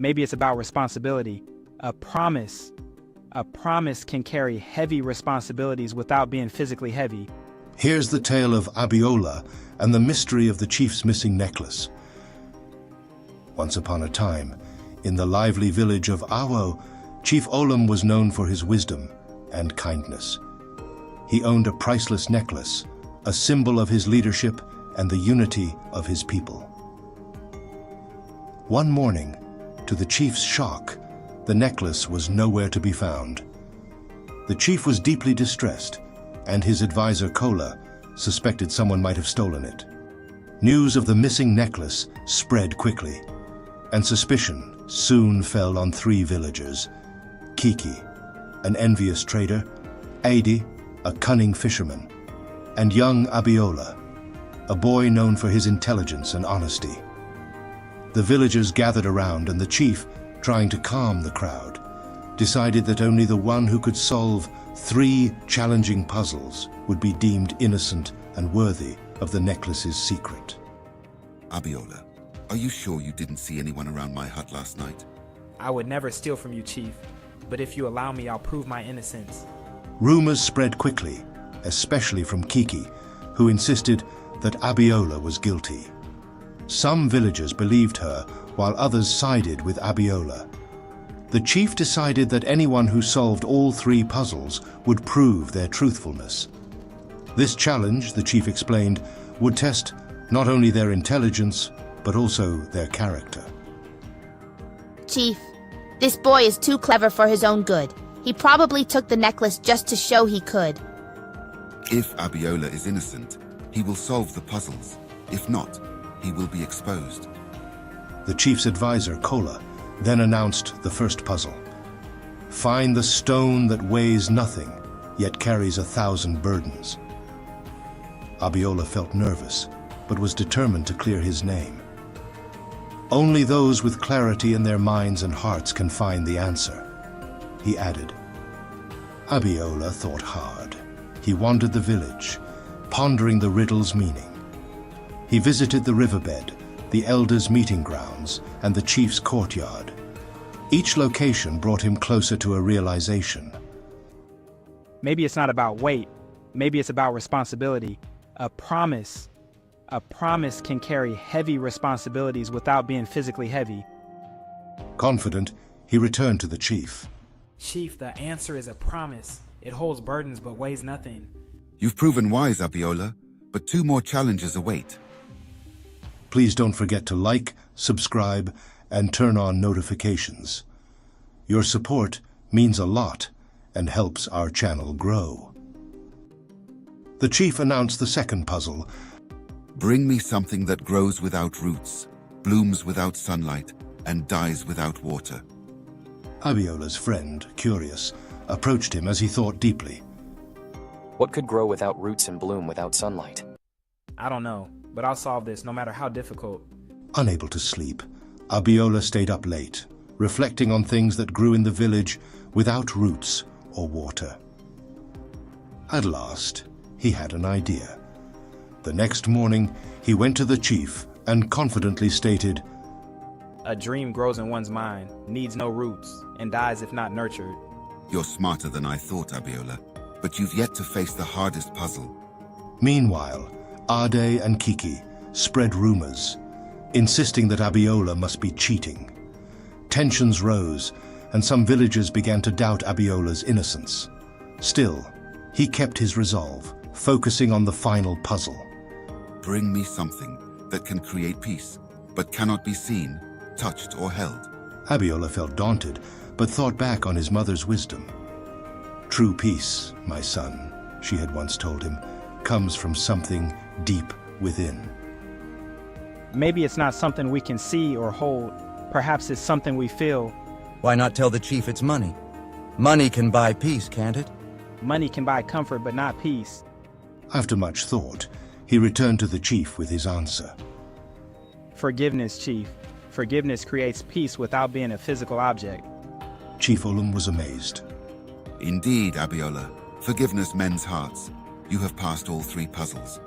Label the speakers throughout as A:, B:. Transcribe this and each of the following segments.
A: Maybe it's about responsibility. A promise. A promise can carry heavy responsibilities without being physically heavy.
B: Here's the tale of Abiola and the mystery of the chief's missing necklace. Once upon a time, in the lively village of Awo, Chief Olam was known for his wisdom and kindness. He owned a priceless necklace, a symbol of his leadership and the unity of his people. One morning, to the chief's shock, the necklace was nowhere to be found. The chief was deeply distressed, and his advisor Kola suspected someone might have stolen it. News of the missing necklace spread quickly, and suspicion soon fell on three villagers: Kiki, an envious trader; Adi, a cunning fisherman; and young Abiola, a boy known for his intelligence and honesty. The villagers gathered around, and the chief, trying to calm the crowd, decided that only the one who could solve 3 challenging puzzles would be deemed innocent and worthy of the necklace's secret.
C: Abiola, are you sure you didn't see anyone around my hut last night?
A: I would never steal from you, Chief, but if you allow me, I'll prove my innocence.
B: Rumors spread quickly, especially from Kiki, who insisted that Abiola was guilty. Some villagers believed her, while others sided with Abiola. The chief decided that anyone who solved all 3 puzzles would prove their truthfulness. This challenge, the chief explained, would test not only their intelligence, but also their character.
D: Chief, this boy is too clever for his own good. He probably took the necklace just to show he could.
C: If Abiola is innocent, he will solve the puzzles. If not, he will be exposed.
B: The chief's advisor, Kola, then announced the first puzzle. Find the stone that weighs nothing, yet carries 1,000 burdens. Abiola felt nervous, but was determined to clear his name. Only those with clarity in their minds and hearts can find the answer, he added. Abiola thought hard. He wandered the village, pondering the riddle's meaning. He visited the riverbed, the elders' meeting grounds, and the chief's courtyard. Each location brought him closer to a realization.
A: Maybe it's not about weight. Maybe it's about responsibility. A promise. A promise can carry heavy responsibilities without being physically heavy.
B: Confident, he returned to the chief.
A: Chief, the answer is a promise. It holds burdens but weighs nothing.
C: You've proven wise, Abiola, but 2 more challenges await.
B: Please don't forget to like, subscribe, and turn on notifications. Your support means a lot and helps our channel grow. The chief announced the second puzzle.
C: Bring me something that grows without roots, blooms without sunlight, and dies without water.
B: Abiola's friend, curious, approached him as he thought deeply.
E: What could grow without roots and bloom without sunlight?
A: I don't know, but I'll solve this no matter how difficult.
B: Unable to sleep, Abiola stayed up late, reflecting on things that grew in the village without roots or water. At last, he had an idea. The next morning, he went to the chief and confidently stated,
A: A dream grows in one's mind, needs no roots, and dies if not nurtured.
C: You're smarter than I thought, Abiola, but you've yet to face the hardest puzzle.
B: Meanwhile, Ade and Kiki spread rumors, insisting that Abiola must be cheating. Tensions rose, and some villagers began to doubt Abiola's innocence. Still, he kept his resolve, focusing on the final puzzle.
C: Bring me something that can create peace, but cannot be seen, touched, or held.
B: Abiola felt daunted, but thought back on his mother's wisdom. True peace, my son, she had once told him, comes from something deep within.
A: Maybe it's not something we can see or hold. Perhaps it's something we feel.
F: Why not tell the chief it's money? Money can buy peace, can't it?
A: Money can buy comfort, but not peace.
B: After much thought, he returned to the chief with his answer.
A: Forgiveness, Chief. Forgiveness creates peace without being a physical object.
B: Chief Olam was amazed.
C: Indeed, Abiola, forgiveness mends hearts. You have passed all 3 puzzles.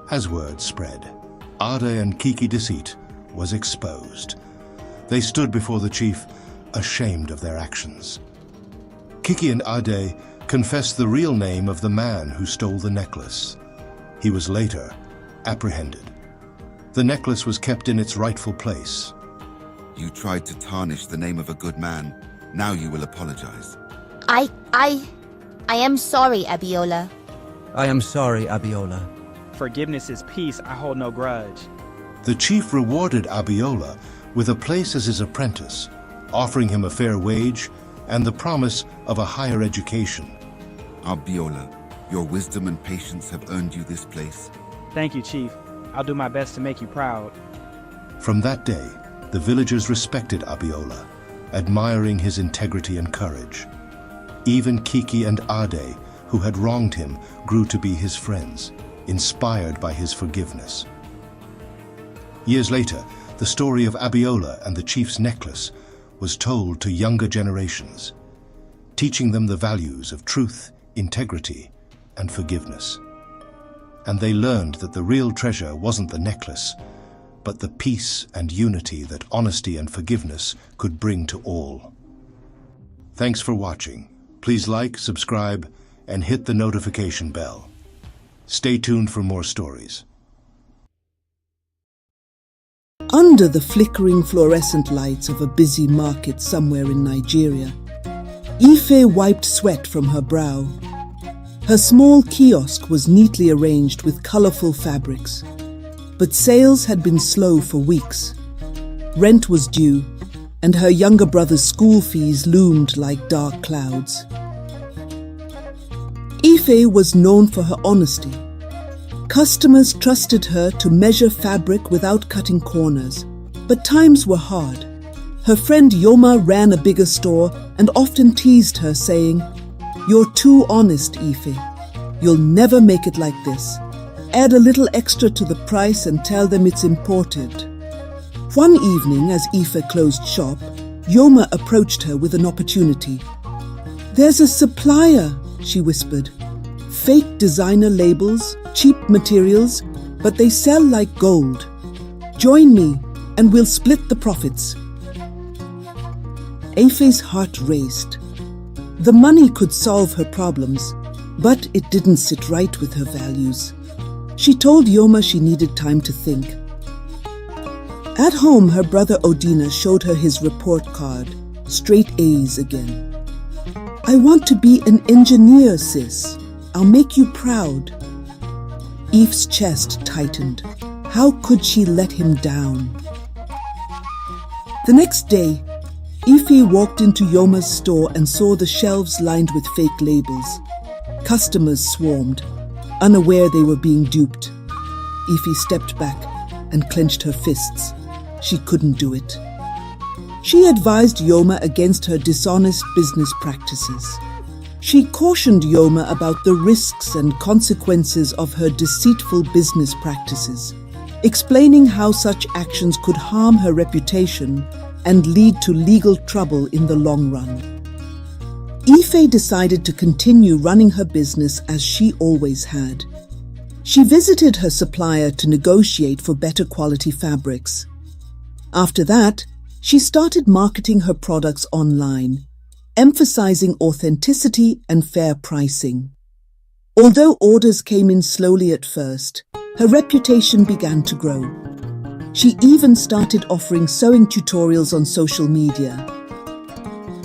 B: As word spread, Ade and Kiki deceit was exposed. They stood before the chief, ashamed of their actions. Kiki and Ade confessed the real name of the man who stole the necklace. He was later apprehended. The necklace was kept in its rightful place.
C: You tried to tarnish the name of a good man. Now you will apologize.
D: I am sorry, Abiola.
F: I am sorry, Abiola.
A: Forgiveness is peace. I hold no grudge.
B: The chief rewarded Abiola with a place as his apprentice, offering him a fair wage and the promise of a higher education.
C: Abiola, your wisdom and patience have earned you this place.
A: Thank you, Chief. I'll do my best to make you proud.
B: From that day, the villagers respected Abiola, admiring his integrity and courage. Even Kiki and Ade, who had wronged him, grew to be his friends, inspired by his forgiveness. Years later, the story of Abiola and the chief's necklace was told to younger generations, teaching them the values of truth, integrity, and forgiveness. And they learned that the real treasure wasn't the necklace, but the peace and unity that honesty and forgiveness could bring to all. Thanks for watching. Please like, subscribe, and hit the notification bell. Stay tuned for more stories.
G: Under the flickering fluorescent lights of a busy market somewhere in Nigeria, Ife wiped sweat from her brow. Her small kiosk was neatly arranged with colorful fabrics, but sales had been slow for weeks. Rent was due, and her younger brother's school fees loomed like dark clouds. Ife was known for her honesty. Customers trusted her to measure fabric without cutting corners, but times were hard. Her friend Yoma ran a bigger store and often teased her, saying, "You're too honest, Ife. You'll never make it like this. Add a little extra to the price and tell them it's imported." One evening, as Ife closed shop, Yoma approached her with an opportunity. "There's a supplier," she whispered. "Fake designer labels, cheap materials, but they sell like gold. Join me and we'll split the profits." Ife's heart raced. The money could solve her problems, but it didn't sit right with her values. She told Yoma she needed time to think. At home, her brother Odina showed her his report card. Straight A's again. "I want to be an engineer, sis. I'll make you proud." Ife's chest tightened. How could she let him down? The next day, Ife walked into Yoma's store and saw the shelves lined with fake labels. Customers swarmed, unaware they were being duped. Ife stepped back and clenched her fists. She couldn't do it. She advised Yoma against her dishonest business practices. She cautioned Yoma about the risks and consequences of her deceitful business practices, explaining how such actions could harm her reputation and lead to legal trouble in the long run. Ife decided to continue running her business as she always had. She visited her supplier to negotiate for better quality fabrics. After that, she started marketing her products online, emphasizing authenticity and fair pricing. Although orders came in slowly at first, her reputation began to grow. She even started offering sewing tutorials on social media.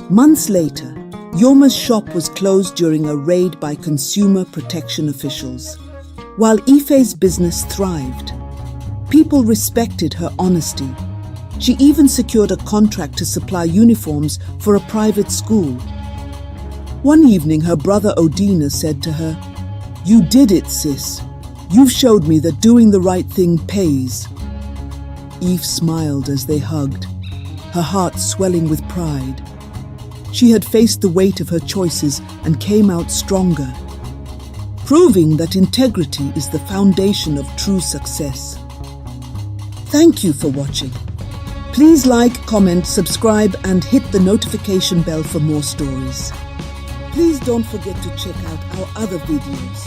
G: Months later, Yoma's shop was closed during a raid by consumer protection officials. While Ife's business thrived, people respected her honesty. She even secured a contract to supply uniforms for a private school. One evening, her brother Odina said to her, "You did it, sis. You've showed me that doing the right thing pays." Eve smiled as they hugged, her heart swelling with pride. She had faced the weight of her choices and came out stronger, proving that integrity is the foundation of true success. Thank you for watching. Please like, comment, subscribe, and hit the notification bell for more stories. Please don't forget to check out our other videos.